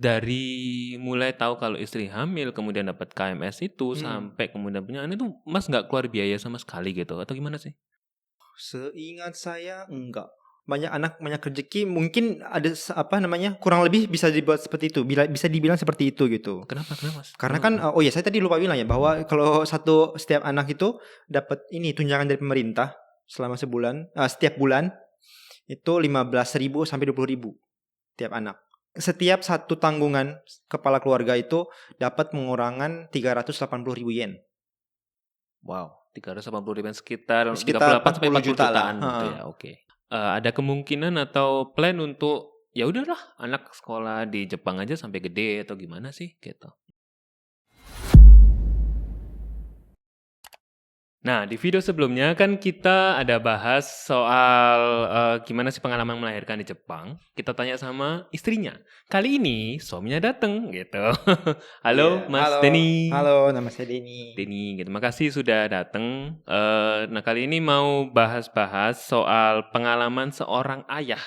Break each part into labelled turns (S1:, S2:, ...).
S1: Dari mulai tahu kalau istri hamil, kemudian dapat KMS itu, sampai kemudian punya anak itu Mas nggak keluar biaya sama sekali gitu atau gimana sih?
S2: Seingat saya enggak. Banyak anak banyak rezeki, mungkin ada kurang lebih bisa dibuat seperti itu. Bisa dibilang seperti itu gitu.
S1: Kenapa Mas?
S2: Karena
S1: Kenapa
S2: kan saya tadi lupa bilang ya bahwa kalau setiap anak itu dapat ini tunjangan dari pemerintah selama sebulan, setiap bulan itu 15.000 sampai 20.000 tiap anak. Setiap satu tanggungan kepala keluarga itu dapat mengurangan 380.000 yen.
S1: Wow, 380.000 sekitar
S2: Sekitar
S1: 38 sampai
S2: 40
S1: 40
S2: juta lah.
S1: jutaan gitu ya. Oke. Ada kemungkinan atau plan untuk ya udahlah anak sekolah di Jepang aja sampai gede atau gimana sih gitu. Nah, di video sebelumnya kan kita ada bahas soal gimana sih pengalaman melahirkan di Jepang. Kita tanya sama istrinya. Kali ini suaminya datang gitu. Halo,
S2: Iya,
S1: Mas
S2: halo.
S1: Denny.
S2: Halo, nama saya Denny.
S1: Denny, gitu. Makasih sudah datang. Nah, kali ini mau bahas-bahas soal pengalaman seorang ayah,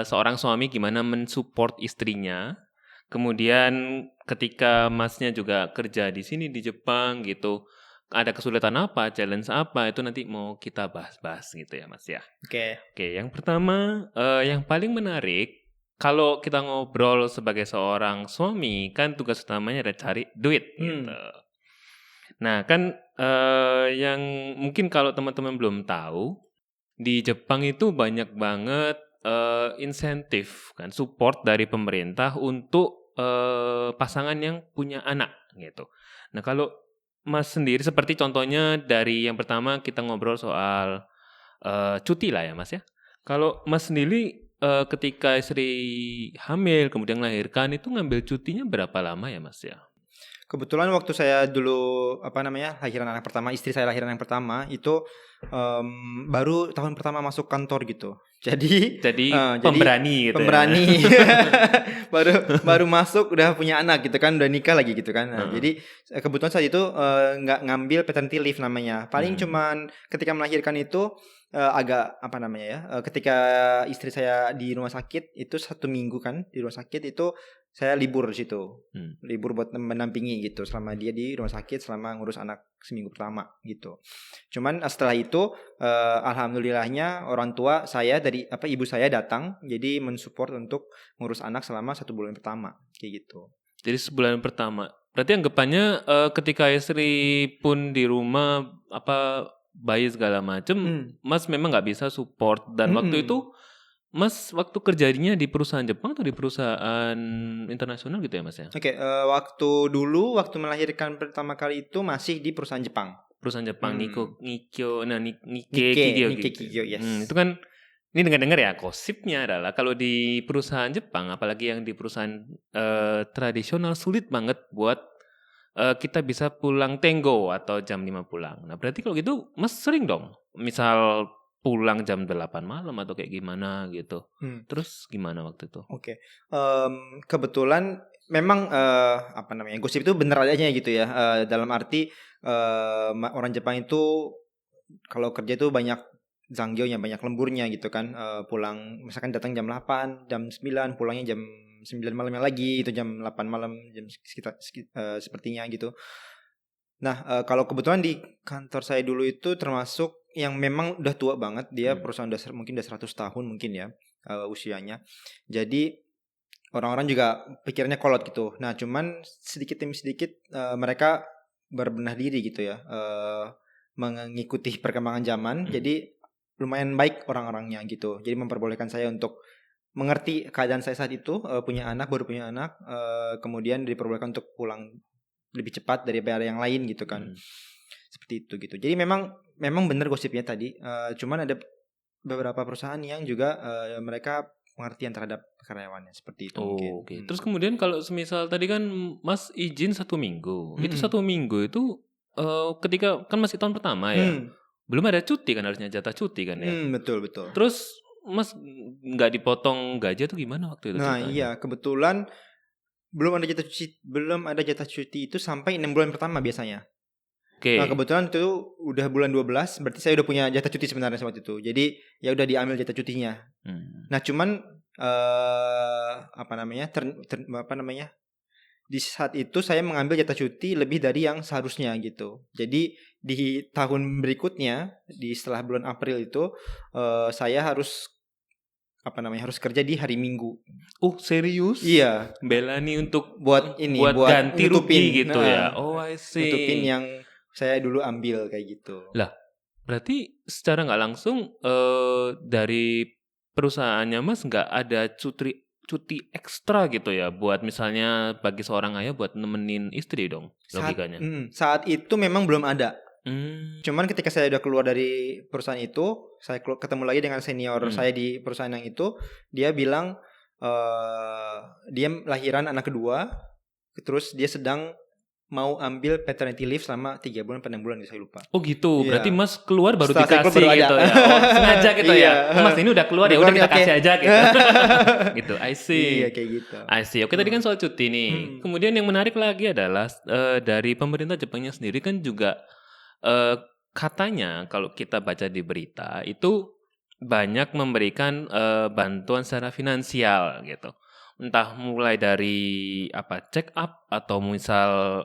S1: seorang suami gimana mensupport istrinya. Kemudian ketika Masnya juga kerja di sini di Jepang gitu, ada kesulitan apa, challenge apa, itu nanti mau kita bahas-bahas gitu ya Mas ya.
S2: Oke.
S1: Oke, yang pertama, yang paling menarik, kalau kita ngobrol sebagai seorang suami, kan tugas utamanya ada cari duit gitu. Nah, kan yang mungkin kalau teman-teman belum tahu, di Jepang itu banyak banget insentif kan, support dari pemerintah untuk pasangan yang punya anak gitu. Nah, kalau Mas sendiri seperti contohnya dari yang pertama kita ngobrol soal cuti lah ya Mas ya. Kalau Mas sendiri ketika istri hamil kemudian melahirkan itu ngambil cutinya berapa lama ya Mas ya?
S2: Kebetulan waktu saya dulu lahiran anak pertama, istri saya lahiran yang pertama itu baru tahun pertama masuk kantor gitu. Jadi
S1: Pemberani gitu
S2: pemberani.
S1: ya.
S2: baru masuk udah punya anak gitu kan, udah nikah lagi gitu kan. Nah, jadi kebetulan saat itu nggak ngambil paternity leave namanya. Paling cuman ketika melahirkan itu agak ketika istri saya di rumah sakit itu 1 minggu kan di rumah sakit itu saya libur di situ. Libur buat mendampingi gitu selama dia di rumah sakit selama ngurus anak seminggu pertama gitu. Cuman setelah itu alhamdulillahnya orang tua saya dari ibu saya datang jadi mensupport untuk ngurus anak selama 1 bulan pertama kayak gitu.
S1: Jadi sebulan pertama. Berarti anggapannya ketika istri pun di rumah bayi segala macem, Mas memang nggak bisa support dan waktu itu Mas waktu kerjanya di perusahaan Jepang atau di perusahaan internasional gitu ya Mas ya?
S2: Oke, waktu melahirkan pertama kali itu masih di perusahaan Jepang.
S1: Perusahaan Jepang Nikkei
S2: Kigyo, yes.
S1: Itu kan ini dengar-dengar ya gosipnya adalah kalau di perusahaan Jepang apalagi yang di perusahaan tradisional sulit banget buat kita bisa pulang tenggo atau jam 5 pulang. Nah, berarti kalau gitu Mas sering dong misal pulang jam 8 malam atau kayak gimana gitu. Terus gimana waktu itu?
S2: Oke. Kebetulan memang gosip itu bener adanya gitu ya. Dalam arti orang Jepang itu kalau kerja itu banyak zanggyonya, banyak lemburnya gitu kan. Pulang misalkan datang jam 8, jam 9, pulangnya jam 9 malamnya lagi, itu jam 8 malam, jam sekitar sepertinya gitu. Nah, kalau kebetulan di kantor saya dulu itu termasuk yang memang udah tua banget, dia perusahaan mungkin udah 100 tahun mungkin ya usianya. Jadi orang-orang juga pikirannya kolot gitu. Nah, cuman sedikit demi sedikit mereka berbenah diri gitu ya, mengikuti perkembangan zaman. Jadi lumayan baik orang-orangnya gitu. Jadi memperbolehkan saya untuk mengerti keadaan saya saat itu, baru punya anak, kemudian diperbolehkan untuk pulang lebih cepat daripada yang lain gitu kan. Seperti itu gitu. Jadi memang benar gosipnya tadi. Cuman ada beberapa perusahaan yang juga mereka pengertian terhadap karyawannya seperti itu mungkin.
S1: Oke. Terus kemudian kalau semisal tadi kan Mas izin 1 minggu. Itu 1 minggu itu ketika kan masih tahun pertama ya. Belum ada cuti kan, harusnya jatah cuti kan ya.
S2: Betul.
S1: Terus Mas nggak dipotong gaji atau gimana waktu itu
S2: Nah,
S1: ceritanya?
S2: iya, kebetulan belum ada jatah cuti itu sampai 6 bulan pertama biasanya.
S1: Oke.
S2: Nah, kebetulan itu udah bulan 12, berarti saya udah punya jatah cuti sebenarnya waktu itu. Jadi ya udah diambil jatah cutinya. Nah, cuman di saat itu saya mengambil jatah cuti lebih dari yang seharusnya gitu. Jadi di tahun berikutnya, setelah bulan April itu saya harus kerja di hari Minggu.
S1: Oh serius?
S2: Iya.
S1: Bela nih untuk
S2: buat
S1: ganti rugi gitu ya.
S2: Oh
S1: I see.
S2: Nutupin yang saya dulu ambil kayak gitu.
S1: Lah, berarti secara nggak langsung dari perusahaannya Mas nggak ada cuti ekstra gitu ya buat misalnya bagi seorang ayah buat nemenin istri dong logikanya.
S2: Saat itu memang belum ada. Cuman ketika saya udah keluar dari perusahaan itu, saya ketemu lagi dengan senior saya di perusahaan yang itu, dia bilang dia lahiran anak kedua, terus dia sedang mau ambil paternity leave selama 3 bulan 6 bulan, saya lupa.
S1: Oh gitu, berarti
S2: Iya.
S1: Mas keluar baru
S2: Setelah saya
S1: dikasih
S2: keluar baru
S1: gitu
S2: ada.
S1: ya. Oh, sengaja gitu ya.
S2: Iya.
S1: Mas ini udah keluar ya,
S2: Udah
S1: udah kita
S2: keluar,
S1: kasih
S2: oke.
S1: aja gitu. Gitu, I see.
S2: Iya kayak gitu.
S1: I see. Oke, tadi kan soal cuti nih. Kemudian yang menarik lagi adalah dari pemerintah Jepangnya sendiri kan juga katanya kalau kita baca di berita itu banyak memberikan bantuan secara finansial gitu. Entah mulai dari check up atau misal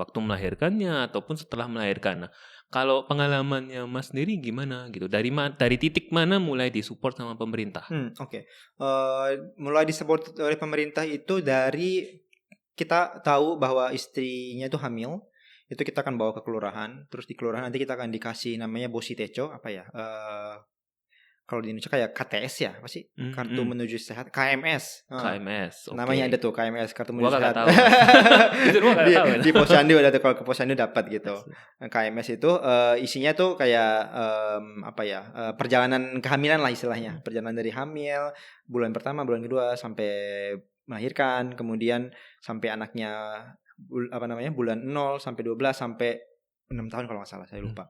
S1: waktu melahirkannya ataupun setelah melahirkan. Nah, kalau pengalamannya Mas sendiri gimana gitu? Dari titik mana mulai disupport sama pemerintah?
S2: Oke. Mulai disupport oleh pemerintah itu dari kita tahu bahwa istrinya itu hamil, itu kita akan bawa ke kelurahan, terus di kelurahan nanti kita akan dikasih namanya Boshi Techo, kalau di Indonesia kayak KTS ya, apa sih? Kartu menuju sehat, KMS.
S1: KMS. Okay.
S2: Namanya ada tuh KMS, kartu menuju
S1: sehat.
S2: Tahu. Di Posyandu ada tuh, kalau ke Posyandu dapat gitu. KMS itu isinya tuh kayak perjalanan kehamilan lah istilahnya. Perjalanan dari hamil, bulan pertama, bulan kedua sampai melahirkan, kemudian sampai anaknya bulan 0 sampai 12 sampai 6 tahun kalau nggak salah, saya lupa.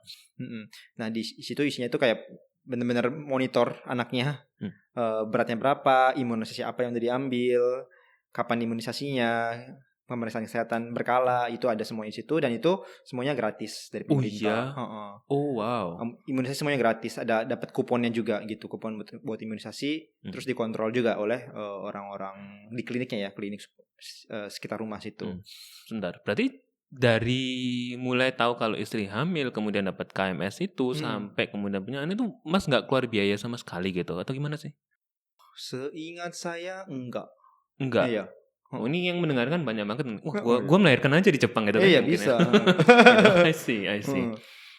S2: Nah di situ isinya tuh kayak benar-benar monitor anaknya, beratnya berapa, imunisasi apa yang udah diambil, kapan imunisasinya, pemeriksaan kesehatan berkala, itu ada semua di situ, dan itu semuanya gratis dari pemerintah.
S1: Oh wow.
S2: Imunisasi semuanya gratis, ada dapat kuponnya juga gitu, kupon buat imunisasi, terus dikontrol juga oleh orang-orang di kliniknya ya, klinik sekitar rumah situ.
S1: Sebentar, berarti dari mulai tahu kalau istri hamil kemudian dapat KMS itu sampai kemudian punya anak itu Mas nggak keluar biaya sama sekali gitu atau gimana sih?
S2: Seingat saya enggak.
S1: Iya. Oh, ini yang mendengarkan banyak banget. Wah, gua melahirkan aja di Jepang gitu kan?
S2: Iya bisa.
S1: I see.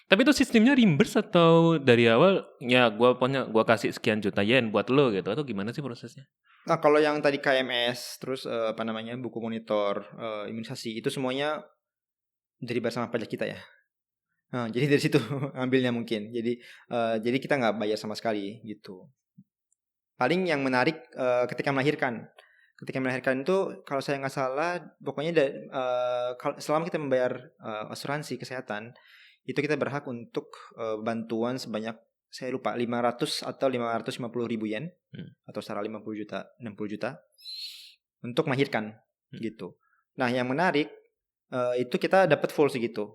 S1: Tapi itu sistemnya reimburse atau dari awal ya gua kasih sekian juta yen buat lo gitu atau gimana sih prosesnya?
S2: Nah kalau yang tadi KMS terus buku monitor imunisasi itu semuanya dari bersama pajak kita ya. Nah, jadi dari situ ambilnya mungkin. Jadi kita nggak bayar sama sekali gitu. Paling yang menarik ketika melahirkan. Ketika melahirkan itu kalau saya nggak salah, pokoknya selama kita membayar asuransi kesehatan, itu kita berhak untuk bantuan sebanyak, saya lupa, 500 atau 550 ribu yen atau setara 60 juta untuk melahirkan gitu. Nah yang menarik itu kita dapat full segitu.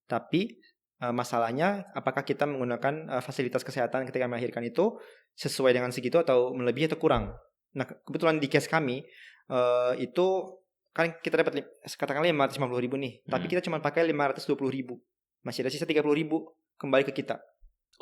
S2: Tapi masalahnya apakah kita menggunakan fasilitas kesehatan ketika melahirkan itu sesuai dengan segitu atau melebihi atau kurang. Nah kebetulan di case kami itu kan kita dapat katakanlah 550 ribu nih, tapi kita cuma pakai 520 ribu, masih ada sisa 30 ribu kembali ke kita.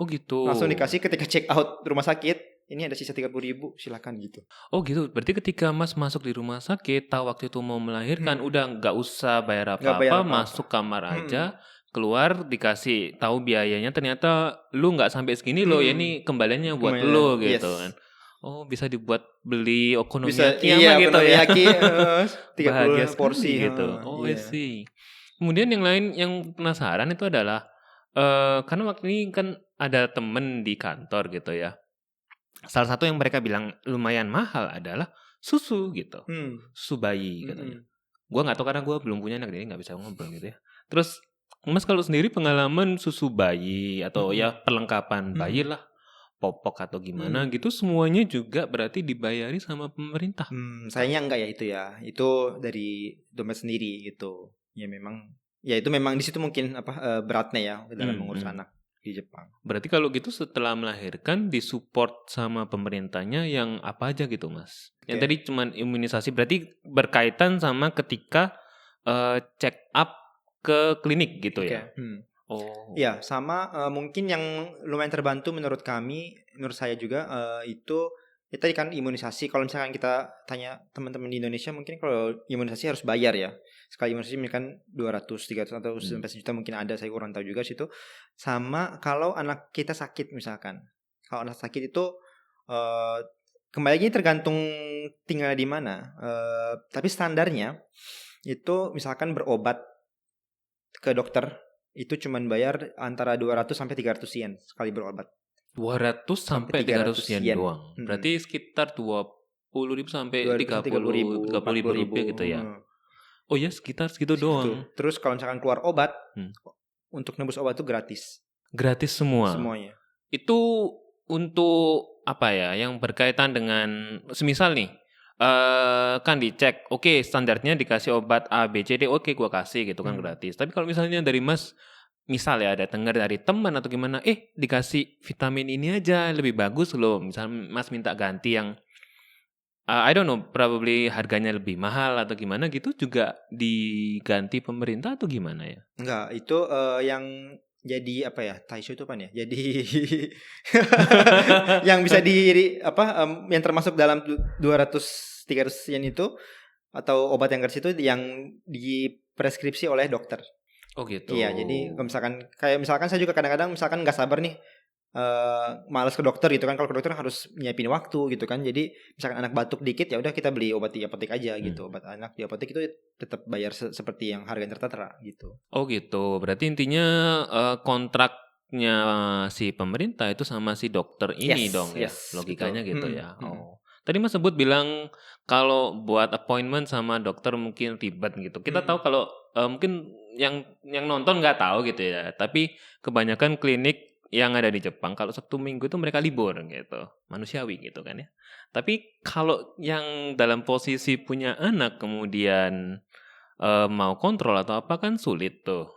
S1: Oh gitu.
S2: Langsung dikasih ketika check out rumah sakit. Ini ada sisa 30 ribu, silakan gitu.
S1: Oh gitu, berarti ketika Mas masuk di rumah sakit, tahu waktu itu mau melahirkan, udah nggak usah bayar apa-apa, masuk kamar aja, keluar dikasih tahu biayanya, ternyata lu nggak sampai segini loh, ya ini kembaliannya buat lu gitu kan. Oh bisa dibuat beli okonomiyaki gitu ya. 30 porsi gitu. Oh sih. Kemudian yang lain yang penasaran itu adalah karena waktu ini kan ada temen di kantor gitu ya. Salah satu yang mereka bilang lumayan mahal adalah susu gitu, susu bayi katanya. Gue nggak tahu karena gue belum punya anak, jadi nggak bisa ngobrol gitu ya. Terus Mas kalau sendiri pengalaman susu bayi atau ya perlengkapan bayi lah, popok atau gimana gitu, semuanya juga berarti dibayari sama pemerintah?
S2: Sayangnya enggak ya itu dari dompet sendiri gitu. Ya memang, ya itu memang di situ mungkin beratnya ya dalam mengurus anak. di Jepang.
S1: Berarti kalau gitu setelah melahirkan disupport sama pemerintahnya yang apa aja gitu Mas? Yang
S2: Oke.
S1: tadi cuman imunisasi, berarti berkaitan sama ketika check up ke klinik gitu
S2: Oke.
S1: ya? Oh.
S2: Ya, sama mungkin yang lumayan terbantu menurut saya juga itu ya tadi kan imunisasi. Kalau misalkan kita tanya teman-teman di Indonesia, mungkin kalau imunisasi harus bayar ya. Sekali imunisasi mungkin 200, 300 atau sampai sejuta mungkin ada, saya kurang tahu juga situ. Sama kalau anak kita sakit misalkan. Kalau anak sakit itu kembali lagi tergantung tinggal di mana. Tapi standarnya itu misalkan berobat ke dokter itu cuman bayar antara 200 sampai 300 yen sekali berobat.
S1: 200 sampai 300 yen doang. Berarti sekitar 20.000 sampai 30.000 rupiah gitu ya. Oh ya, sekitar segitu doang.
S2: Terus kalau misalkan keluar obat, untuk nembus obat itu gratis.
S1: Gratis semua.
S2: Semuanya.
S1: Itu untuk apa ya? Yang berkaitan dengan semisal nih, kan dicek, oke standarnya dikasih obat A, B, C, D, oke gua kasih gitu kan gratis. Tapi kalau misalnya dari Mas, misal ya ada dengar dari teman atau gimana, dikasih vitamin ini aja lebih bagus loh. Misal Mas minta ganti yang I don't know, probably harganya lebih mahal atau gimana gitu, juga diganti pemerintah atau gimana ya?
S2: Enggak, itu yang jadi apa ya? Taisho itu apa ya? Jadi yang bisa yang termasuk dalam 200-300 yen itu atau obat yang gratis itu yang dipreskripsi oleh dokter.
S1: Oh gitu.
S2: Iya, jadi misalkan saya juga kadang-kadang misalkan nggak sabar nih, malas ke dokter gitu kan. Kalau ke dokter harus nyiapin waktu gitu kan. Jadi misalkan anak batuk dikit, ya udah kita beli obat di apotek aja gitu. Obat anak di apotek itu tetap bayar seperti yang harga tertera gitu.
S1: Oh gitu. Berarti intinya kontraknya si pemerintah itu sama si dokter ini dong ya. Logikanya betul. Gitu ya. Oh. Tadi Mas sebut bilang kalau buat appointment sama dokter mungkin ribet gitu. Kita tahu kalau mungkin yang nonton nggak tahu gitu ya. Tapi kebanyakan klinik yang ada di Jepang kalau Sabtu Minggu itu mereka libur gitu. Manusiawi gitu kan ya. Tapi kalau yang dalam posisi punya anak kemudian mau kontrol atau apa kan sulit tuh.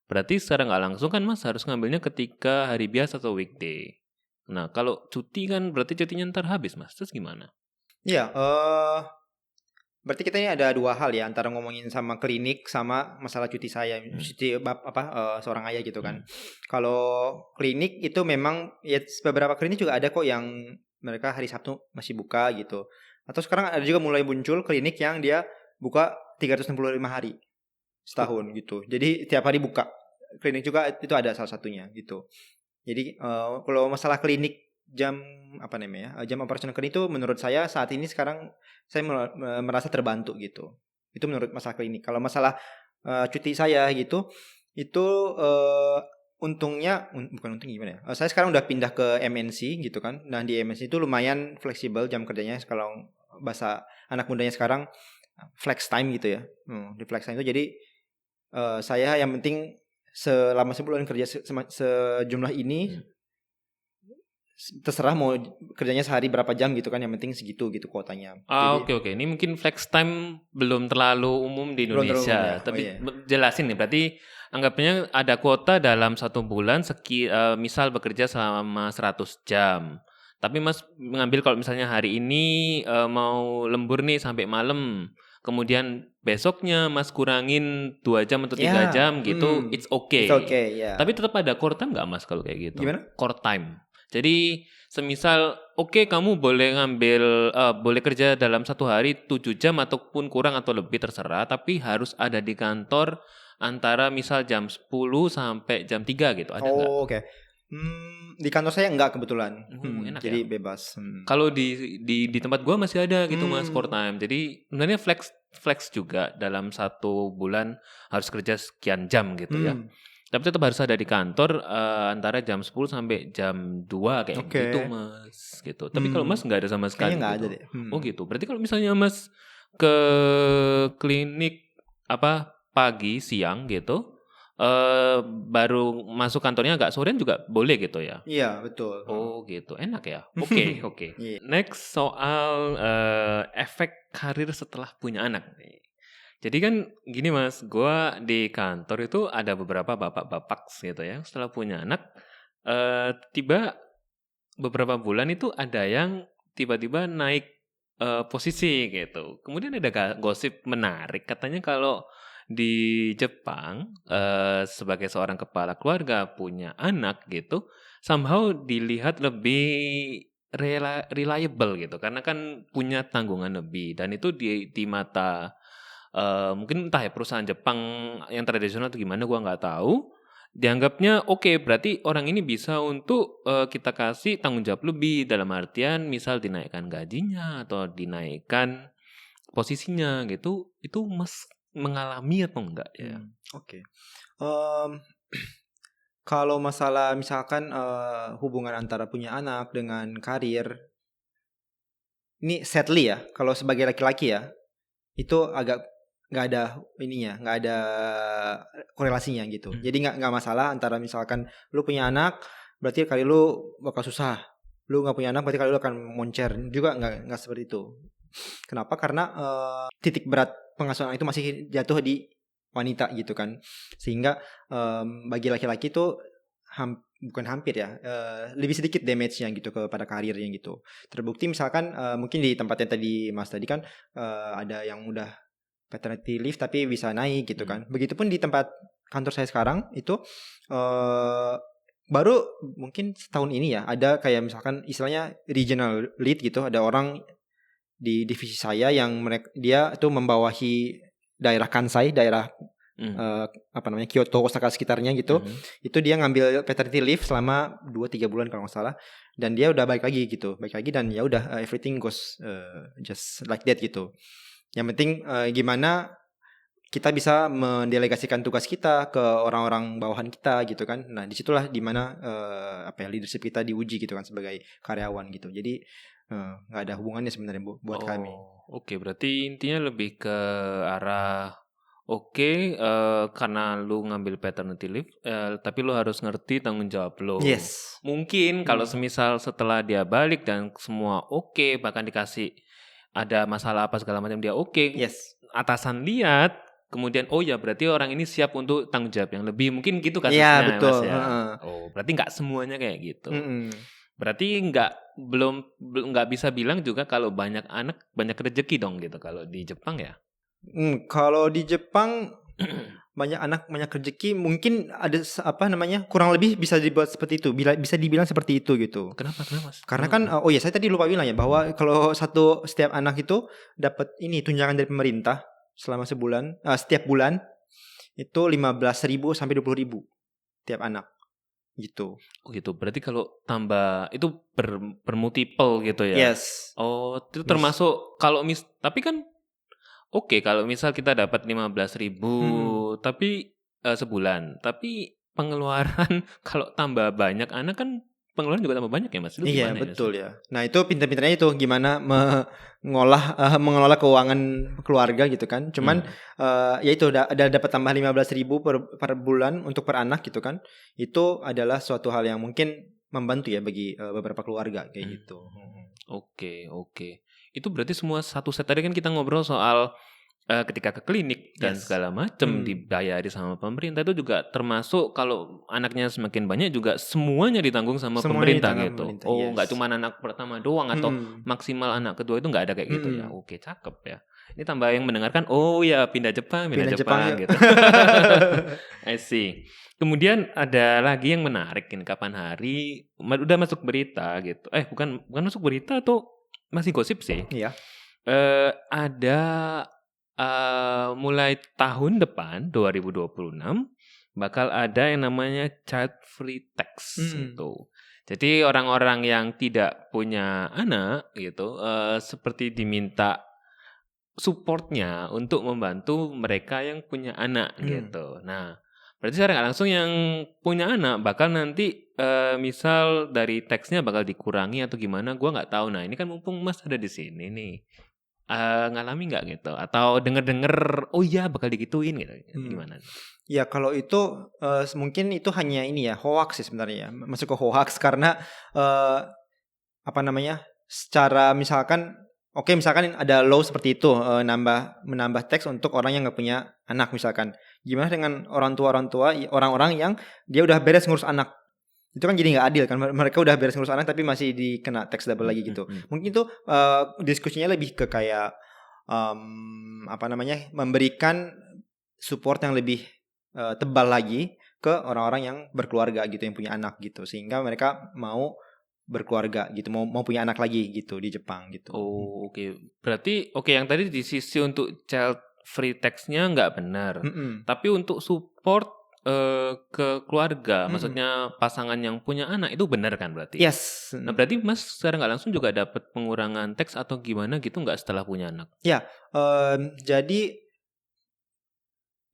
S1: Berarti secara nggak langsung kan Mas harus ngambilnya ketika hari biasa atau weekday. Nah kalau cuti kan berarti cutinya ntar habis Mas. Terus gimana?
S2: Iya, berarti kita ini ada dua hal ya, antara ngomongin sama klinik sama masalah cuti saya, cuti seorang ayah gitu kan. Kalau klinik itu memang ya beberapa klinik juga ada kok yang mereka hari Sabtu masih buka gitu. Atau sekarang ada juga mulai muncul klinik yang dia buka 365 hari setahun gitu. Jadi tiap hari buka. Klinik juga itu ada salah satunya gitu. Jadi kalau masalah klinik jam operasional klinik itu menurut saya saat ini sekarang saya merasa terbantu gitu. Itu menurut masalah klinik. Kalau masalah cuti saya gitu, itu untungnya bukan untung gimana ya? Saya sekarang udah pindah ke MNC gitu kan. Nah di MNC itu lumayan fleksibel jam kerjanya. Kalau bahasa anak mudanya sekarang flex time gitu ya. Di flex time itu jadi saya yang penting selama sebulan kerja sejumlah ini, terserah mau kerjanya sehari berapa jam gitu kan, yang penting segitu gitu kuotanya.
S1: Oke. Ini mungkin flex time belum terlalu umum di Indonesia, tapi jelasin nih, berarti anggapnya ada kuota dalam 1 bulan misal bekerja selama 100 jam. Tapi Mas mengambil kalau misalnya hari ini mau lembur nih sampai malam, kemudian besoknya Mas kurangin 2 jam atau 3 jam gitu, it's okay.
S2: It's okay, yeah.
S1: Tapi tetap ada core time nggak Mas kalau kayak gitu?
S2: Gimana?
S1: Core time. Jadi semisal kamu boleh boleh kerja dalam 1 hari 7 jam ataupun kurang atau lebih terserah, tapi harus ada di kantor antara misal jam 10 sampai jam 3 gitu, ada nggak?
S2: Oke. Di kantor saya enggak kebetulan.
S1: Enak
S2: jadi
S1: ya?
S2: bebas.
S1: Kalau di tempat gua masih ada gitu Mas, core time. Jadi sebenarnya flex juga dalam 1 bulan harus kerja sekian jam gitu ya. Tapi tetap harus ada di kantor antara jam 10 sampai jam 2 kayak gitu Mas gitu. Tapi kalau Mas nggak ada sama sekali.
S2: Kayaknya nggak
S1: gitu.
S2: ada deh.
S1: Oh gitu. Berarti kalau misalnya Mas ke klinik pagi siang gitu, baru masuk kantornya agak sorean juga boleh gitu ya?
S2: Iya betul.
S1: Oh gitu, enak ya. Oke. Next soal efek karir setelah punya anak nih. Jadi kan gini Mas, gue di kantor itu ada beberapa bapak-bapak gitu ya, setelah punya anak tiba beberapa bulan itu ada yang tiba-tiba naik posisi gitu. Kemudian ada gosip menarik katanya kalau di Jepang sebagai seorang kepala keluarga punya anak gitu somehow dilihat lebih reliable gitu karena kan punya tanggungan lebih dan itu di mata mungkin entah ya perusahaan Jepang yang tradisional atau gimana gua nggak tahu dianggapnya oke berarti orang ini bisa untuk kita kasih tanggung jawab lebih dalam artian misal dinaikkan gajinya atau dinaikkan posisinya gitu itu mengalami atau enggak ya?
S2: Oke. Kalau masalah misalkan hubungan antara punya anak dengan karir, ini sadly ya, kalau sebagai laki-laki ya, itu agak nggak ada ininya, nggak ada korelasinya gitu. Jadi nggak masalah antara misalkan lu punya anak, berarti karir lu bakal susah. Lu nggak punya anak, berarti karir lu akan moncer. Juga nggak seperti itu. Kenapa? Karena titik berat pengasuhan itu masih jatuh di wanita gitu kan, sehingga bagi laki-laki itu bukan hampir ya, lebih sedikit damage-nya gitu kepada karirnya gitu. Terbukti misalkan mungkin di tempatnya tadi Mas tadi kan ada yang udah paternity leave tapi bisa naik gitu kan. Begitupun di tempat kantor saya sekarang itu baru mungkin setahun ini ya ada kayak misalkan istilahnya regional lead gitu, ada orang di divisi saya yang dia tuh membawahi daerah Kansai, daerah Kyoto, Osaka sekitarnya gitu. Itu dia ngambil paternity leave selama 2-3 bulan kalau nggak salah, dan dia udah balik lagi dan ya udah everything goes just like that gitu. Yang penting gimana kita bisa mendelegasikan tugas kita ke orang-orang bawahan kita gitu kan. Nah disitulah dimana leadership kita diuji gitu kan sebagai karyawan gitu. Jadi nggak ada hubungannya sebenarnya buat kami.
S1: Oke, berarti intinya lebih ke arah karena lu ngambil paternity leave, tapi lu harus ngerti tanggung jawab lu.
S2: Yes.
S1: Mungkin kalau semisal setelah dia balik dan semua bahkan dikasih ada masalah apa segala macam dia
S2: yes.
S1: Atasan lihat, kemudian berarti orang ini siap untuk tanggung jawab yang lebih. Mungkin gitu kasusnya.
S2: Iya, betul.
S1: Mas ya. Berarti nggak semuanya kayak gitu. Berarti nggak bisa bilang juga kalau banyak anak banyak rezeki dong gitu kalau di Jepang ya.
S2: Kalau di Jepang banyak anak banyak rezeki mungkin ada kurang lebih bisa dibuat seperti itu, bisa dibilang seperti itu gitu.
S1: Kenapa Mas?
S2: Karena kan saya tadi lupa bilang ya bahwa kalau setiap anak itu dapat ini tunjangan dari pemerintah selama sebulan, setiap bulan itu 15.000 sampai 20.000 tiap anak. Gitu.
S1: Gitu. Berarti kalau tambah itu per multiple gitu ya.
S2: Yes.
S1: Itu termasuk kalau tapi kan kalau misal kita dapat 15.000 tapi sebulan, tapi pengeluaran kalau tambah banyak anak kan pengeluaran juga tambah banyak ya Mas.
S2: Iya, betul ya. Nah, itu pintar-pintarnya itu gimana mengelola keuangan keluarga gitu kan. Cuman ya itu ada dapat tambah 15.000 per bulan untuk per anak gitu kan. Itu adalah suatu hal yang mungkin membantu ya bagi beberapa keluarga kayak gitu.
S1: Oke. Itu berarti semua satu set. Tadi kan kita ngobrol soal ketika ke klinik dan segala macam dibayari sama pemerintah, itu juga termasuk kalau anaknya semakin banyak juga semuanya ditanggung sama pemerintah gitu. Nggak cuma anak pertama doang atau maksimal anak kedua itu nggak ada kayak gitu ya. Oke, cakep ya. Ini tambah yang mendengarkan, pindah Jepang gitu. I see. Kemudian ada lagi yang menarik ini, kapan hari udah masuk berita gitu. Bukan masuk berita atau masih gosip sih.
S2: Iya.
S1: Ada mulai tahun depan 2026 bakal ada yang namanya child free tax gitu. Jadi orang-orang yang tidak punya anak gitu seperti diminta supportnya untuk membantu mereka yang punya anak gitu. Nah, berarti secara nggak langsung yang punya anak bakal nanti misal dari teksnya bakal dikurangi atau gimana, gue nggak tahu. Nah, ini kan mumpung Mas ada di sini nih. Ngalami nggak gitu atau denger bakal digituin gitu gimana?
S2: Ya kalau itu mungkin itu hanya ini ya hoax sih sebenarnya, masuk ke hoax karena secara misalkan misalkan ada law seperti itu menambah teks untuk orang yang nggak punya anak misalkan, gimana dengan orang-orang yang dia udah beres ngurus anak Itu kan jadi nggak adil kan, mereka udah beres ngurus anak tapi masih dikena tax double lagi gitu. Mungkin itu diskusinya lebih ke kayak memberikan support yang lebih tebal lagi ke orang-orang yang berkeluarga gitu, yang punya anak gitu, sehingga mereka mau berkeluarga gitu, mau punya anak lagi gitu di Jepang gitu.
S1: Oh, oke. Berarti yang tadi di sisi untuk child free tax-nya nggak benar. Tapi untuk support ke keluarga, maksudnya pasangan yang punya anak itu benar kan berarti?
S2: Yes.
S1: Nah berarti Mas secara nggak langsung juga dapat pengurangan tax atau gimana gitu nggak setelah punya anak?
S2: Ya, jadi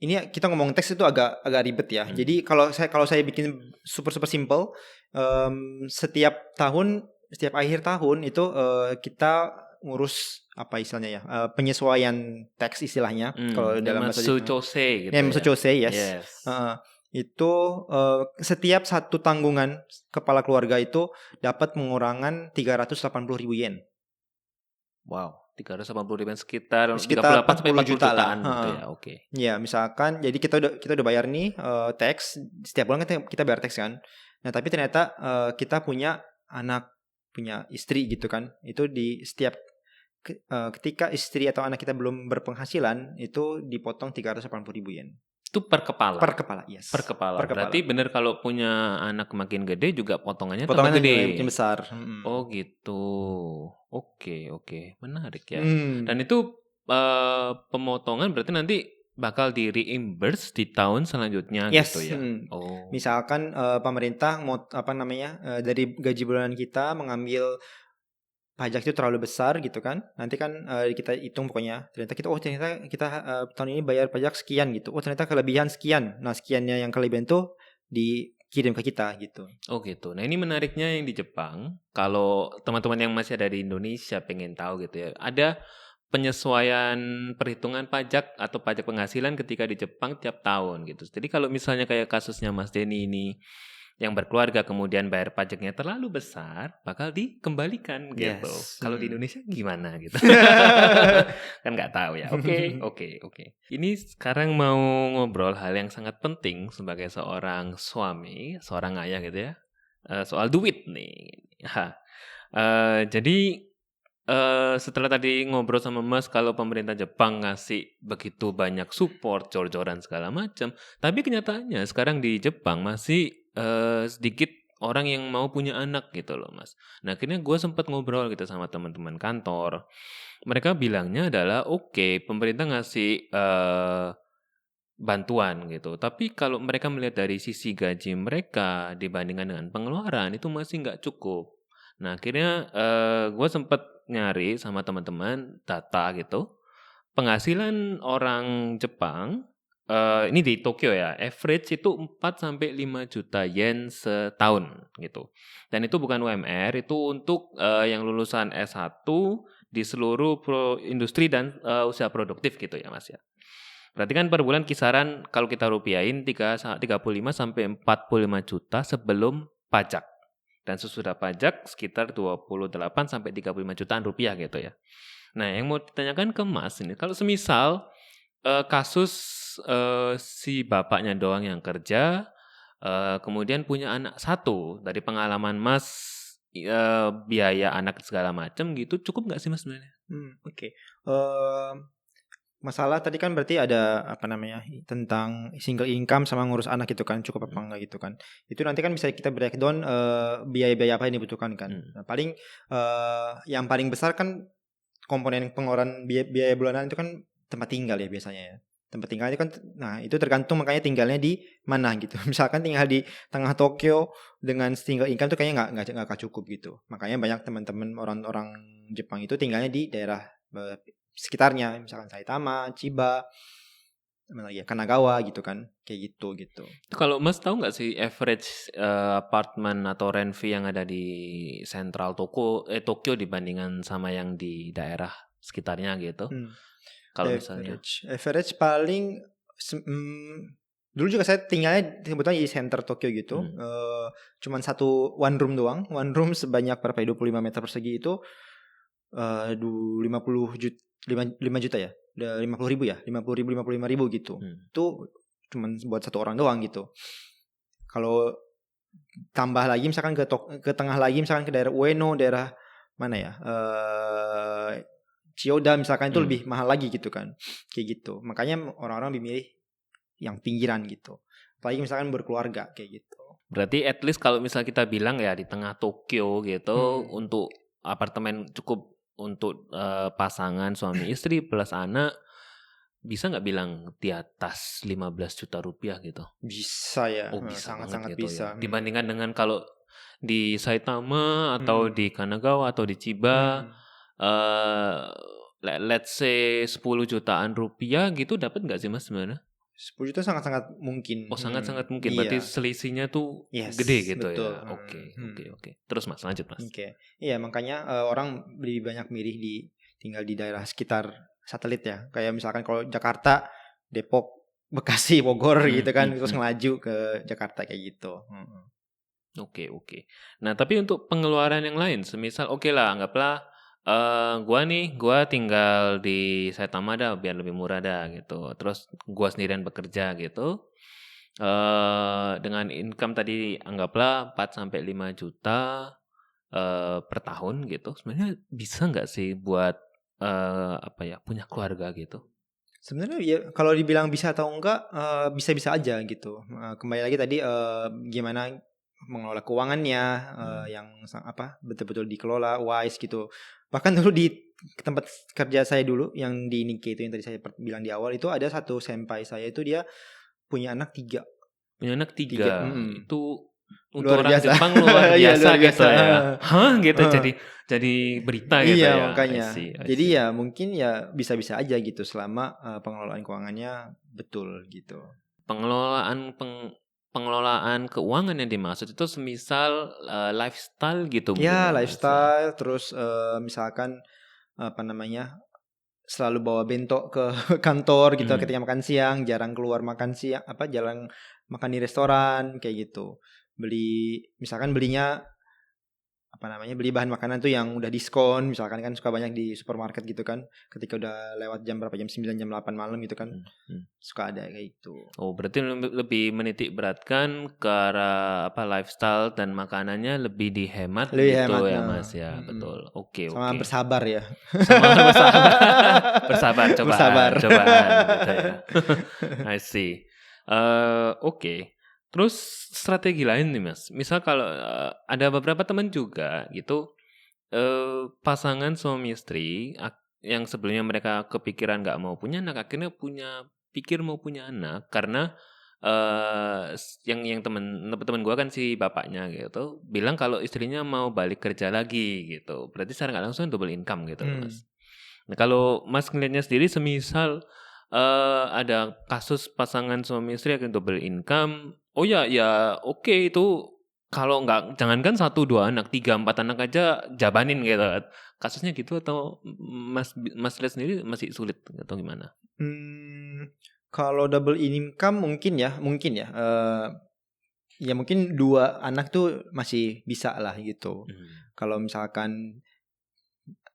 S2: ini kita ngomong teks itu agak ribet ya. Jadi kalau saya bikin super simple, setiap akhir tahun itu kita ngurus apa istilahnya ya, penyesuaian teks istilahnya kalau dalam bahasa Jepang.
S1: Chose gitu
S2: Ya, Chose, yes. Itu setiap satu tanggungan kepala keluarga itu dapat pengurangan 380.000 yen.
S1: Wow, 380.000 sekitar
S2: 38 sampai 40 juta
S1: jutaan gitu ya. Oke.
S2: Ya, misalkan jadi kita udah bayar nih tax, setiap bulan kita bayar tax kan. Nah, tapi ternyata kita punya anak, punya istri gitu kan. Itu di setiap ketika istri atau anak kita belum berpenghasilan, itu dipotong 380.000 yen.
S1: Itu per kepala?
S2: Per kepala, yes.
S1: Per kepala. Berarti benar kalau punya anak makin gede juga potongannya
S2: gede. Makin besar.
S1: Oh gitu. Oke. Menarik ya. Dan itu pemotongan berarti nanti bakal di reimburse di tahun selanjutnya gitu ya.
S2: Oh. Misalkan pemerintah mau dari gaji bulanan kita mengambil pajak itu terlalu besar gitu kan. Nanti kan kita hitung pokoknya. Ternyata kita tahun ini bayar pajak sekian gitu. Oh, ternyata kelebihan sekian. Nah, sekiannya yang kelebihan itu dikirim ke kita gitu.
S1: Oh gitu. Nah, ini menariknya yang di Jepang. Kalau teman-teman yang masih ada di Indonesia pengen tahu gitu ya. Ada penyesuaian perhitungan pajak atau pajak penghasilan ketika di Jepang tiap tahun gitu. Jadi kalau misalnya kayak kasusnya Mas Denny ini yang berkeluarga kemudian bayar pajaknya terlalu besar, bakal dikembalikan gitu. Kalau di Indonesia gimana gitu? Kan nggak tahu ya. Oke. Ini sekarang mau ngobrol hal yang sangat penting sebagai seorang suami, seorang ayah gitu ya. Soal duit nih. Jadi setelah tadi ngobrol sama Mas kalau pemerintah Jepang ngasih begitu banyak support, jor-joran segala macam, tapi kenyataannya sekarang di Jepang masih sedikit orang yang mau punya anak gitu loh Mas. Nah akhirnya gue sempat ngobrol gitu sama teman-teman kantor. Mereka bilangnya adalah oke, pemerintah ngasih bantuan gitu. Tapi kalau mereka melihat dari sisi gaji mereka dibandingkan dengan pengeluaran itu masih nggak cukup. Nah akhirnya gue sempat nyari sama teman-teman data gitu. Penghasilan orang Jepang ini di Tokyo ya, average itu 4-5 juta yen setahun gitu. Dan itu bukan UMR, itu untuk yang lulusan S1 di seluruh industri dan usaha produktif gitu ya Mas ya. Berarti kan per bulan kisaran kalau kita rupiahin 35 sampai 45 juta sebelum pajak. Dan sesudah pajak sekitar 28 sampai 35 jutaan rupiah gitu ya. Nah, yang mau ditanyakan ke Mas ini, kalau semisal kasus si bapaknya doang yang kerja, kemudian punya anak satu, dari pengalaman Mas biaya anak segala macam gitu, cukup nggak sih Mas sebenarnya?
S2: Oke. Masalah tadi kan berarti ada tentang single income sama ngurus anak gitu kan, cukup apa enggak gitu kan. Itu nanti kan bisa kita breakdown biaya-biaya apa yang dibutuhkan kan. Nah, paling yang paling besar kan komponen pengeluaran biaya bulanan itu kan tempat tinggal ya biasanya ya. Tempat tinggal itu kan, nah itu tergantung makanya tinggalnya di mana gitu. Misalkan tinggal di tengah Tokyo dengan single income tuh kayaknya nggak cukup gitu. Makanya banyak teman-teman orang-orang Jepang itu tinggalnya di daerah sekitarnya, misalkan Saitama, Chiba, Kanagawa gitu kan, kayak gitu.
S1: Kalau Mas tahu nggak sih average apartemen atau rent fee yang ada di sentral Tokyo dibandingkan sama yang di daerah sekitarnya gitu? Kalau misalnya
S2: average paling dulu juga saya tinggalnya sebetulnya di center Tokyo gitu. Cuman satu one room doang. One room sebanyak berapa ya? 25 meter persegi itu 5 juta ya. Udah 50.000 ya. 50.000 55.000 gitu. Itu cuman buat satu orang doang gitu. Kalau tambah lagi misalkan ke tengah lagi, misalkan ke daerah Ueno, daerah mana ya, Chiyoda misalkan, itu lebih mahal lagi gitu kan, kayak gitu. Makanya orang-orang lebih milih yang pinggiran gitu, apalagi misalkan berkeluarga kayak gitu.
S1: Berarti at least kalau misal kita bilang ya di tengah Tokyo gitu, untuk apartemen cukup untuk pasangan suami istri plus anak, bisa nggak bilang di atas 15 juta rupiah gitu?
S2: Bisa ya,
S1: Oh bisa
S2: sangat-sangat
S1: gitu
S2: bisa.
S1: ya. Dibandingkan dengan kalau di Saitama atau di Kanagawa atau di Chiba, let's say 10 jutaan rupiah gitu, dapat nggak sih Mas sebenarnya?
S2: 10 juta sangat-sangat mungkin.
S1: Oh sangat-sangat mungkin. Berarti
S2: Iya.
S1: selisihnya tuh
S2: Yes,
S1: gede gitu
S2: betul.
S1: ya. Oke. Terus Mas, lanjut Mas.
S2: Oke. Iya, makanya orang lebih banyak milih tinggal di daerah sekitar satelit ya. Kayak misalkan kalau Jakarta, Depok, Bekasi, Bogor gitu kan, terus ngelaju ke Jakarta kayak gitu.
S1: Oke. Nah, tapi untuk pengeluaran yang lain, semisal oke lah, anggaplah gua tinggal di Saitama dah biar lebih murah dah gitu. Terus gua sendirian bekerja gitu. Dengan income tadi anggaplah 4 sampai 5 juta per tahun gitu. Sebenarnya bisa nggak sih buat punya keluarga gitu?
S2: Sebenarnya ya kalau dibilang bisa atau enggak, bisa-bisa aja gitu. Kembali lagi tadi, gimana mengelola keuangannya, yang betul-betul dikelola wise gitu. Bahkan dulu di tempat kerja saya dulu yang di Nikkei itu yang tadi saya bilang di awal, itu ada satu senpai saya itu dia punya anak 3.
S1: Punya anak 3. Itu untuk
S2: Luar
S1: orang
S2: biasa.
S1: Jepang luar
S2: Iya,
S1: biasa
S2: luar
S1: gitu
S2: biasa.
S1: ya. Hah gitu jadi berita gitu
S2: Iya,
S1: ya.
S2: makanya.
S1: I see.
S2: Jadi ya mungkin ya bisa-bisa aja gitu selama pengelolaan keuangannya betul gitu.
S1: Pengelolaan keuangan yang dimaksud itu semisal lifestyle gitu mungkin
S2: Ya,
S1: ya, Mas,
S2: lifestyle terus misalkan selalu bawa bento ke kantor gitu ketika makan siang, jarang keluar makan siang, jarang makan di restoran kayak gitu. Misalkan belinya beli bahan makanan tuh yang udah diskon, misalkan kan suka banyak di supermarket gitu kan, ketika udah lewat jam 9 jam 8 malam gitu kan, suka ada kayak gitu.
S1: Oh, berarti lebih menitik beratkan ke arah lifestyle dan makanannya lebih dihemat gitu ya Mas ya. Betul. Oke.
S2: Sama bersabar ya.
S1: Sama bersabar cobaan gitu ya. I see. Oke. Terus strategi lain nih Mas. Misal kalau ada beberapa teman juga gitu, pasangan suami istri yang sebelumnya mereka kepikiran nggak mau punya anak, akhirnya mau punya anak karena yang temen gue kan si bapaknya gitu bilang kalau istrinya mau balik kerja lagi gitu. Berarti secara nggak langsung double income gitu Mas. Nah kalau Mas ngelihatnya sendiri, semisal ada kasus pasangan suami istri yang double income, oh ya oke, itu kalau nggak, jangankan 1-2 anak, 3-4 anak aja jabanin gitu. Kasusnya gitu atau Mas lihat sendiri masih sulit atau gimana?
S2: Kalau double income mungkin ya. Ya mungkin 2 anak tuh masih bisa lah gitu. Kalau misalkan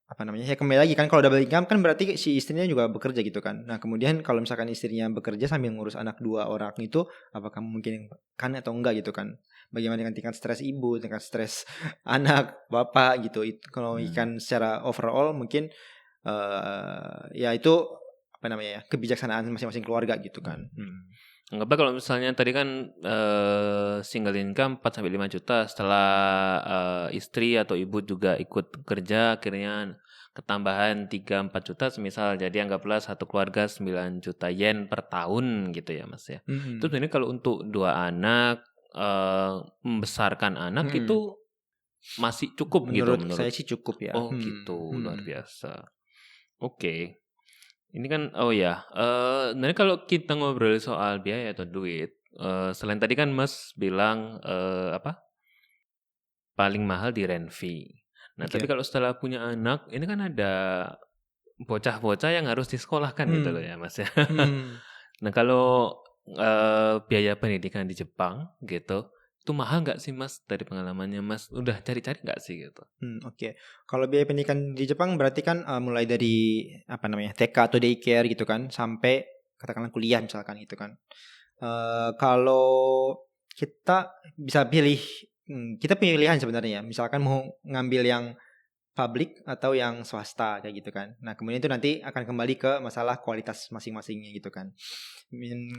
S2: ya kembali lagi kan, kalau double income kan berarti si istrinya juga bekerja gitu kan. Nah kemudian kalau misalkan istrinya bekerja sambil ngurus anak 2 orang itu, apakah mungkin kan atau enggak gitu kan. Bagaimana dengan tingkat stres ibu, tingkat stres anak, bapak gitu. Itu kalau ikan secara overall mungkin ya itu kebijaksanaan masing-masing keluarga gitu kan.
S1: Anggaplah kalau misalnya tadi kan single income 4-5 juta, setelah istri atau ibu juga ikut kerja, akhirnya ketambahan 3-4 juta semisal, jadi anggaplah satu keluarga 9 juta yen per tahun gitu ya Mas ya. Itu sebenarnya kalau untuk 2 anak, membesarkan anak itu masih cukup gitu menurut
S2: saya sih cukup ya.
S1: Oh gitu, luar biasa. Oke. Ini kan sebenarnya kalau kita ngobrol soal biaya atau duit, selain tadi kan Mas bilang paling mahal di rent fee. Nah tapi kalau setelah punya anak, ini kan ada bocah-bocah yang harus disekolahkan gitu loh ya Mas ya. Nah kalau biaya pendidikan di Jepang gitu, itu mahal nggak sih Mas, dari pengalamannya Mas? Udah cari-cari nggak sih gitu?
S2: Oke. Kalau biaya pendidikan di Jepang berarti kan mulai dari TK atau daycare gitu kan, sampai katakanlah kuliah misalkan gitu kan. Kalau kita bisa pilih, kita pilihan sebenarnya. Misalkan mau ngambil yang publik atau yang swasta kayak gitu kan. Nah kemudian itu nanti akan kembali ke masalah kualitas masing-masingnya gitu kan.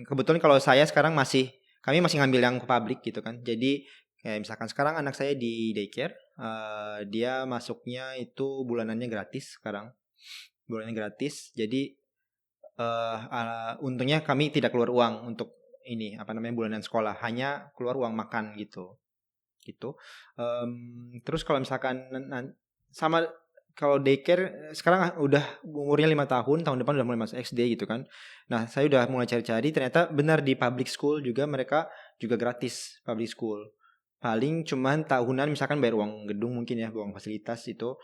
S2: Kebetulan kalau saya sekarang kami masih ngambil yang publik gitu kan. Jadi kayak misalkan sekarang anak saya di daycare, dia masuknya itu bulanannya gratis sekarang. Bulanannya gratis. Jadi untungnya kami tidak keluar uang untuk ini bulanan sekolah, hanya keluar uang makan gitu. Terus kalau misalkan sama kalau daycare sekarang udah umurnya 5 tahun depan udah mulai masuk SD gitu kan. Nah saya udah mulai cari-cari, ternyata benar di public school juga mereka juga gratis public school. Paling cuman tahunan misalkan bayar uang gedung mungkin ya, uang fasilitas itu,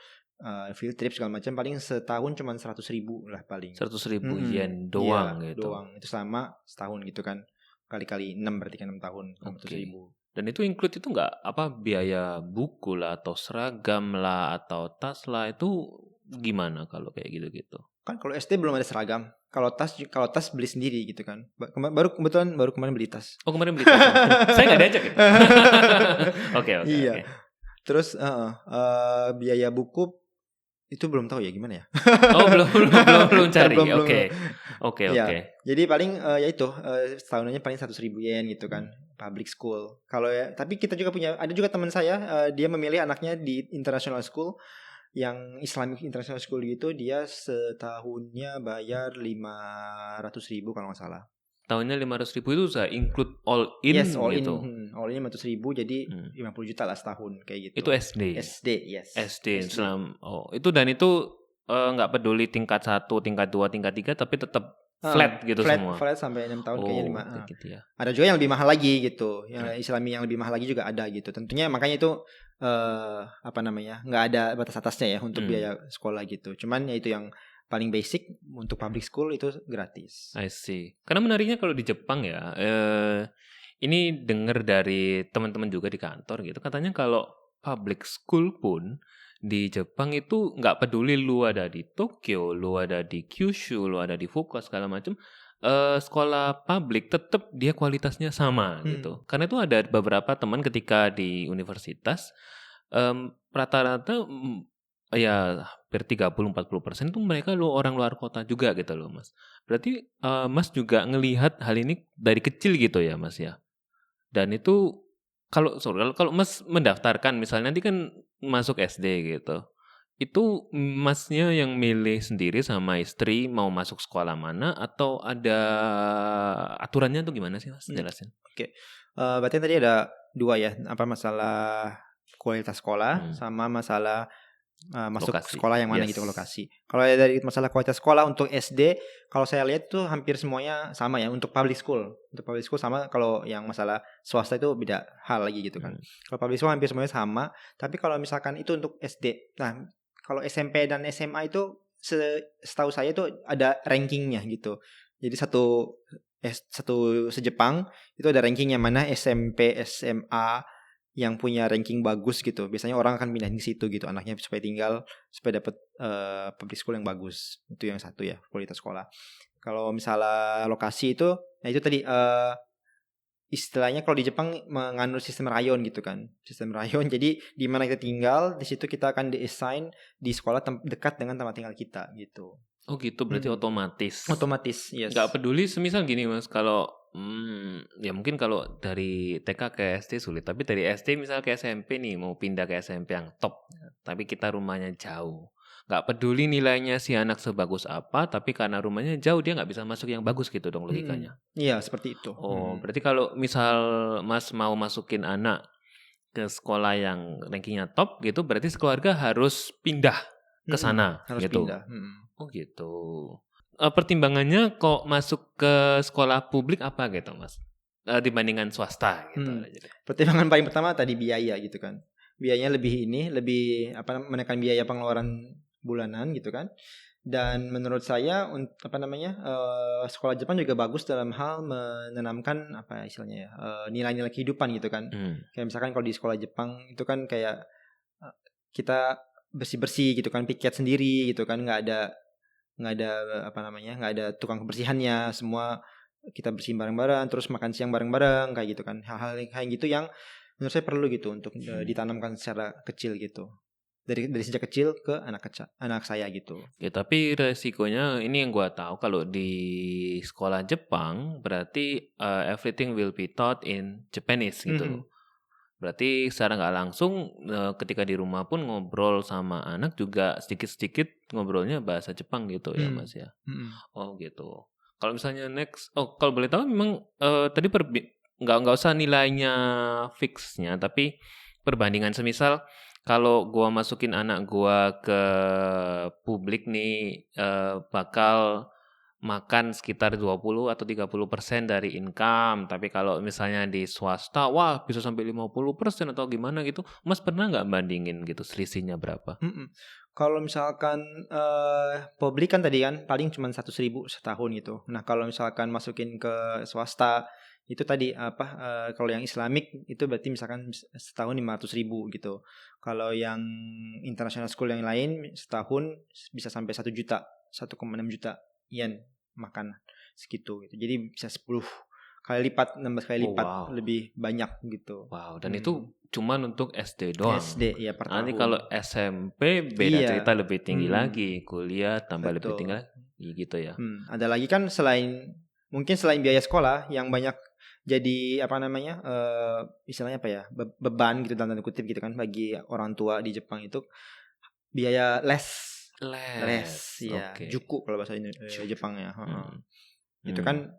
S2: field trip segala macam, paling setahun cuman 100.000 lah paling.
S1: 100.000 yen doang gitu.
S2: Doang. Itu selama setahun gitu kan. Kali-kali 6 berarti kan 6 tahun. 100.000.
S1: Dan itu include itu nggak biaya buku lah atau seragam lah atau tas lah, itu gimana kalau kayak gitu-gitu?
S2: Kan kalau SD belum ada seragam. Kalau tas beli sendiri gitu kan. Kebetulan baru kemarin beli tas.
S1: Oh kemarin beli tas. Saya nggak diajak ya. Oke.
S2: Iya. Terus biaya buku itu belum tahu ya gimana ya.
S1: Oh belum cari. Oke.
S2: Jadi paling ya itu setahunnya paling 100.000 yen gitu kan, public school. Kalau ya, tapi kita juga ada juga teman saya, dia memilih anaknya di international school, yang Islamic international school gitu, dia setahunnya bayar 500.000 kalau nggak salah.
S1: Tahunnya 500.000 itu sudah include all in
S2: yes, all
S1: gitu.
S2: All in 500.000 jadi 50 juta lah setahun kayak gitu.
S1: Itu SD.
S2: Yes.
S1: SD. Itu dan itu nggak peduli tingkat 1, tingkat 2, tingkat 3 tapi tetap flat gitu semua.
S2: Flat sampai 6 tahun kayaknya 5.
S1: Gitu ya.
S2: Ada juga yang lebih mahal lagi gitu. Yang Islami yang lebih mahal lagi juga ada gitu. Tentunya makanya itu nggak ada batas atasnya ya untuk biaya sekolah gitu. Cuman ya itu yang paling basic untuk public school itu gratis.
S1: I see. Karena menariknya kalau di Jepang ya, ini dengar dari teman-teman juga di kantor gitu, katanya kalau public school pun di Jepang itu nggak peduli lu ada di Tokyo, lu ada di Kyushu, lu ada di Fukuoka segala macam, sekolah publik tetap dia kualitasnya sama gitu. Karena itu ada beberapa teman ketika di universitas, rata-rata ya hampir 30-40% itu mereka orang luar kota juga gitu loh Mas. Berarti Mas juga ngelihat hal ini dari kecil gitu ya Mas ya. Dan itu kalau Mas mendaftarkan misalnya nanti kan masuk SD gitu. Itu Masnya yang milih sendiri sama istri mau masuk sekolah mana atau ada aturannya tuh gimana sih Mas? Jelasin.
S2: Oke. Berarti tadi ada 2 ya, masalah kualitas sekolah sama masalah masuk lokasi. Sekolah yang mana gitu lokasi. Kalau dari masalah kualitas sekolah untuk SD, kalau saya lihat tuh hampir semuanya sama ya untuk public school. Untuk public school sama, kalau yang masalah swasta itu beda hal lagi gitu kan. Kalau public school hampir semuanya sama, tapi kalau misalkan itu untuk SD. Nah, kalau SMP dan SMA itu setahu saya itu ada rankingnya gitu. Jadi satu se-Jepang itu ada rankingnya, mana SMP, SMA yang punya ranking bagus gitu. Biasanya orang akan pindah di situ gitu anaknya supaya dapat public school yang bagus. Itu yang satu ya, kualitas sekolah. Kalau misalnya lokasi itu, nah itu tadi istilahnya kalau di Jepang menganut sistem rayon gitu kan. Sistem rayon. Jadi di mana kita tinggal, di situ kita akan di-assign di sekolah dekat dengan tempat tinggal kita gitu.
S1: Oh gitu, berarti otomatis.
S2: Otomatis, yes.
S1: Gak peduli semisal gini Mas, kalau ya mungkin kalau dari TK ke SD sulit, tapi dari SD misal ke SMP nih, mau pindah ke SMP yang top, tapi kita rumahnya jauh. Gak peduli nilainya si anak sebagus apa, tapi karena rumahnya jauh dia gak bisa masuk yang bagus gitu dong logikanya.
S2: Iya, seperti itu.
S1: Oh, berarti kalau misal Mas mau masukin anak ke sekolah yang rankingnya top gitu, berarti sekeluarga harus pindah ke sana
S2: harus
S1: gitu.
S2: Pindah.
S1: Oh gitu. Pertimbangannya kok masuk ke sekolah publik apa gitu Mas? Dibandingkan swasta gitu.
S2: Pertimbangan paling pertama tadi biaya gitu kan. Biayanya lebih menekan biaya pengeluaran bulanan gitu kan. Dan menurut saya sekolah Jepang juga bagus dalam hal menanamkan nilai-nilai kehidupan gitu kan. Kayak misalkan kalau di sekolah Jepang itu kan kayak kita bersih-bersih gitu kan, piket sendiri gitu kan, nggak ada tukang kebersihannya, semua kita bersihin bareng-bareng, terus makan siang bareng-bareng kayak gitu kan. Hal-hal kayak gitu yang menurut saya perlu gitu untuk ditanamkan secara kecil gitu. Dari sejak kecil ke anak saya gitu.
S1: Ya, tapi resikonya ini yang gua tahu kalau di sekolah Jepang berarti everything will be taught in Japanese gitu loh. Berarti secara nggak langsung ketika di rumah pun ngobrol sama anak juga sedikit-sedikit ngobrolnya bahasa Jepang gitu ya Mas ya. Oh gitu. Kalau misalnya next, kalau boleh tahu memang tadi nggak usah nilainya fixnya, tapi perbandingan semisal kalau gua masukin anak gua ke publik nih bakal makan sekitar 20 atau 30% dari income. Tapi kalau misalnya di swasta, wah bisa sampai 50% atau gimana gitu. Mas pernah nggak bandingin gitu selisihnya berapa?
S2: Kalau misalkan publik kan tadi kan paling cuma 100.000 setahun gitu. Nah kalau misalkan masukin ke swasta itu tadi kalau yang Islamic itu berarti misalkan setahun 500.000 gitu. Kalau yang international school yang lain setahun bisa sampai 1 juta, 1,6 juta yen makan segitu gitu. Jadi bisa 10 kali lipat, 16 kali lipat lebih banyak gitu.
S1: Wow, dan itu cuman untuk SD doang.
S2: SD ya per tahun.
S1: Nanti kalau SMP beda cerita lebih tinggi lagi, kuliah tambah lebih tinggi lagi gitu ya.
S2: Ada lagi kan selain biaya sekolah yang banyak jadi istilahnya beban gitu dalam tanda kutip gitu kan bagi orang tua di Jepang itu biaya les ya, juku kalau bahasa Jepang ya. Itu kan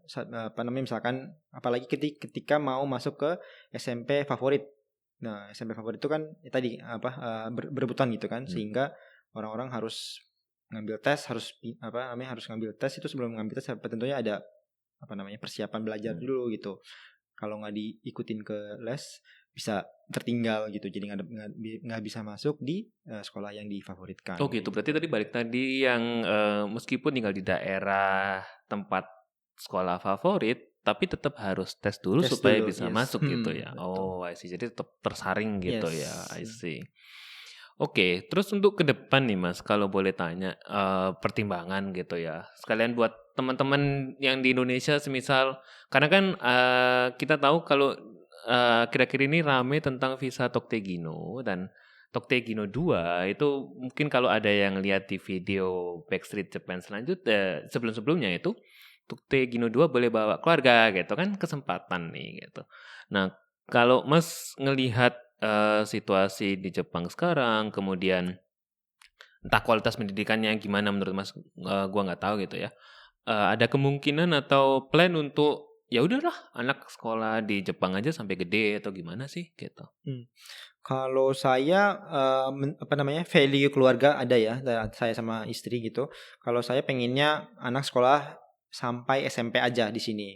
S2: misalkan apalagi ketika mau masuk ke SMP favorit. Nah, SMP favorit itu kan tadi berebutan gitu kan, sehingga orang-orang harus ngambil tes, harus ngambil tes. Itu sebelum ngambil tes tentunya ada persiapan belajar dulu gitu. Kalau nggak diikutin ke les bisa tertinggal gitu, jadi nggak bisa masuk di sekolah yang difavoritkan.
S1: Oh gitu, berarti tadi balik tadi yang meskipun tinggal di daerah tempat sekolah favorit, tapi tetap harus tes dulu supaya bisa masuk gitu ya. Oh, I see. Jadi tetap tersaring gitu ya. I see. Oke, terus untuk ke depan nih Mas, kalau boleh tanya pertimbangan gitu ya. Sekalian buat teman-teman yang di Indonesia semisal, karena kan kita tahu kalau kira-kira ini rame tentang visa Tokte Gino, dan Tokte Gino 2 itu mungkin kalau ada yang lihat di video Backstreet Japan selanjutnya sebelum-sebelumnya itu Tokte Gino 2 boleh bawa keluarga gitu kan, kesempatan nih gitu. Nah, kalau Mas ngelihat situasi di Jepang sekarang, kemudian entah kualitas pendidikannya gimana menurut Mas, gua nggak tahu gitu ya. Ada kemungkinan atau plan untuk ya udahlah anak sekolah di Jepang aja sampai gede atau gimana sih gitu?
S2: Kalau saya value keluarga ada ya, saya sama istri gitu. Kalau saya pengennya anak sekolah sampai SMP aja di sini.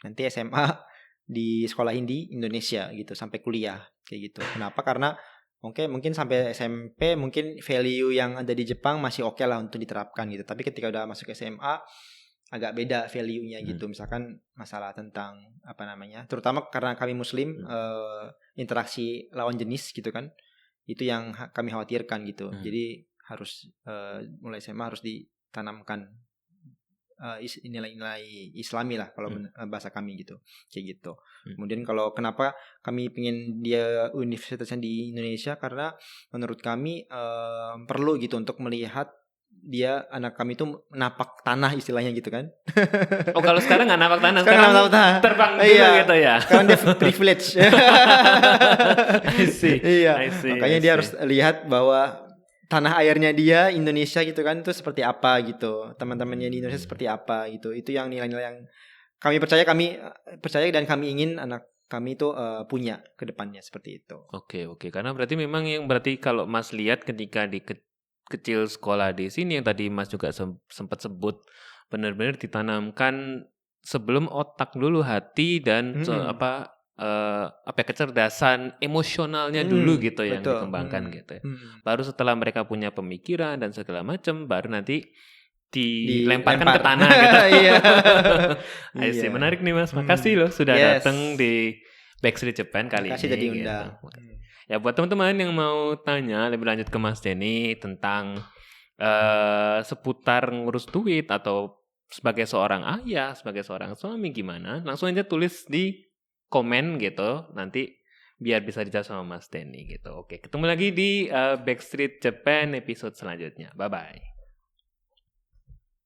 S2: Nanti SMA di sekolahin di Indonesia gitu sampai kuliah kayak gitu. Kenapa? Karena mungkin sampai SMP mungkin value yang ada di Jepang masih oke lah untuk diterapkan gitu. Tapi ketika udah masuk SMA agak beda value-nya gitu. Misalkan masalah tentang terutama karena kami muslim, interaksi lawan jenis gitu kan. Itu yang kami khawatirkan gitu. Jadi harus mulai SMA harus ditanamkan nilai-nilai Islami lah kalau bahasa kami gitu, kayak gitu. Kemudian kalau kenapa kami pengen dia universitasnya di Indonesia, karena menurut kami perlu gitu untuk melihat dia anak kami itu menapak tanah istilahnya gitu kan.
S1: Oh kalau sekarang nggak napak tanah, sekarang terbang dulu gitu ya.
S2: Sekarang dia privilege.
S1: I see.
S2: Makanya dia harus lihat bahwa tanah airnya dia Indonesia gitu kan itu seperti apa gitu, teman-temannya di Indonesia seperti apa gitu. Itu yang nilai-nilai yang kami percaya dan kami ingin anak kami itu punya ke depannya seperti itu.
S1: Oke. Karena berarti memang berarti kalau Mas lihat ketika di kecil sekolah di sini yang tadi Mas juga sempat sebut, benar-benar ditanamkan sebelum otak dulu hati dan kecerdasan emosionalnya dulu gitu yang dikembangkan gitu ya. Baru setelah mereka punya pemikiran dan segala macam baru nanti dilemparkan ke tanah gitu. Menarik nih Mas. Makasih loh sudah datang di Backstreet Japan kali ini.
S2: Makasih tadi undang.
S1: Ya buat teman-teman yang mau tanya lebih lanjut ke Mas Denny tentang seputar ngurus duit atau sebagai seorang ayah, sebagai seorang suami gimana? Langsung aja tulis di komen gitu. Nanti biar bisa dijawab sama Mas Denny gitu. Oke, ketemu lagi di Backstreet Japan episode selanjutnya. Bye-bye.